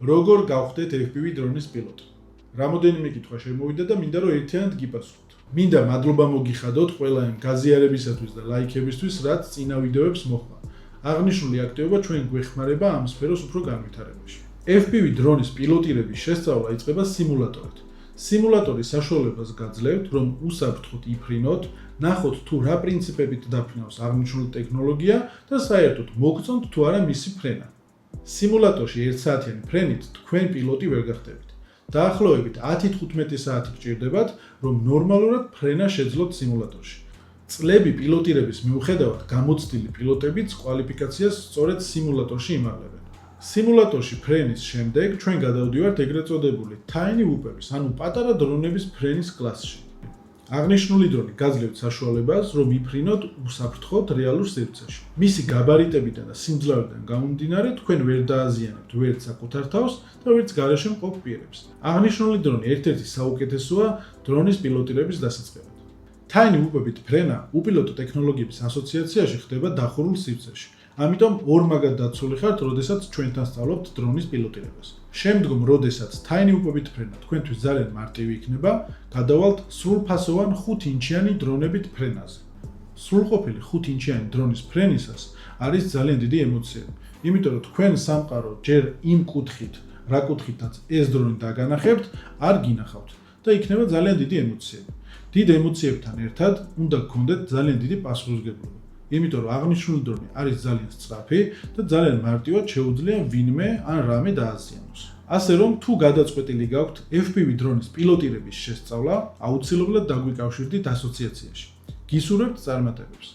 როგორ გავხდეთ FPV დრონის პილოტი? რამოდენიმე კითხვა შემოვიდა და მინდა რომ ერთიანად გიპასუხოთ. მინდა მადლობა მოგიხადოთ ყველა იმ გაზიარებისათვის და ლაიქებისთვის, რაც წინა ვიდეოებს მოხდა. აღნიშნული აქტივობა ჩვენ გვეხმარება ამ სფეროს უფრო განვითარებაში. FPV დრონის პილოტირების შესწავლა იწყება სიმულატორით. სიმულატორის საშუალებას გაძლევთ, რომ უსაფრთხოდ იფრინოთ, ნახოთ თუ რა პრინციპებით დაფრინავს აღნიშნული ტექნოლოგია და საერთოდ მოგწონთ თუ არა მისი ფრენა. სიმულატორში 1 საათიანი ფრენით თქვენ პილოტი ვერ გახდებით. დაახლოებით 10-15 საათი გჭირდებათ, რომ ნორმალურად ფრენა შეძლოთ სიმულატორში. წლები პილოტირების მიუხედავად გამოცდილი პილოტებიც კვალიფიკაციას სწორედ სიმულატორში იმაღლებენ. სიმულატორში ფრენის შემდეგ ჩვენ გადავდივართ ეგრეთ წოდებული tiny whoop-ების, ანუ პატარა დრონების ფრენის კლასში. აღნიშნული დრონი გაძლევთ საშუალებას, რომ იფრინოთ უსაფრთხოდ რეალურ სივრცეში. მისი გაბარიტებიდან და სიმძლავრიდან გამომდინარე, თქვენ ვერ დააზიანებთ ვერც საკუთარ თავს და ვერც გარეშე მყოფ პირებს. აღნიშნული დრონი ერთ-ერთი საუკეთესოა დრონის პილოტირების დასაწყებად. Tiny whoop-ებით ფრენა უპილოტო ტექნოლოგიების ასოციაციაში ხდება დახურულ სივრცეში. ამიტომ ორმაგად დაცული ხართ, როდესაც ჩვენთან სწავლობთ დრონის პილოტირებას. შემდგომ, როდესაც tiny whoop-ებით ფრენა თქვენთვის ძალიან მარტივი იქნება, გადავალთ სრულფასოვან 5 ინჩიანი დრონებით ფრენაზე. სრულყოფილი 5 ინჩიანი დრონის ფრენისას არის ძალიან დიდი ემოციები, იმიტომ რომ თქვენ სამყარო ჯერ იმ კუთხით, რა კუთხითაც ეს დრონი დაგანახებთ, არ გინახავთ და იქნება ძალიან დიდი ემოციები. დიდ ემოციებთან ერთად უნდა გქონდეთ ძალიან დიდი პასუხისმგებლობა. იმიტომ რომ აღნიშნული დრონი არის ძალიან სწრაფი და ძალიან მარტივად შეუძლია ვინმე ან რამე დააზიანოს. ასე რომ თუ გადაწყვეტილი გაქვთ FPV დრონის პილოტირების შესწავლა, აუცილებლად დაგვიკავშირდით ასოციაციაში. გისურვებთ წარმატებებს.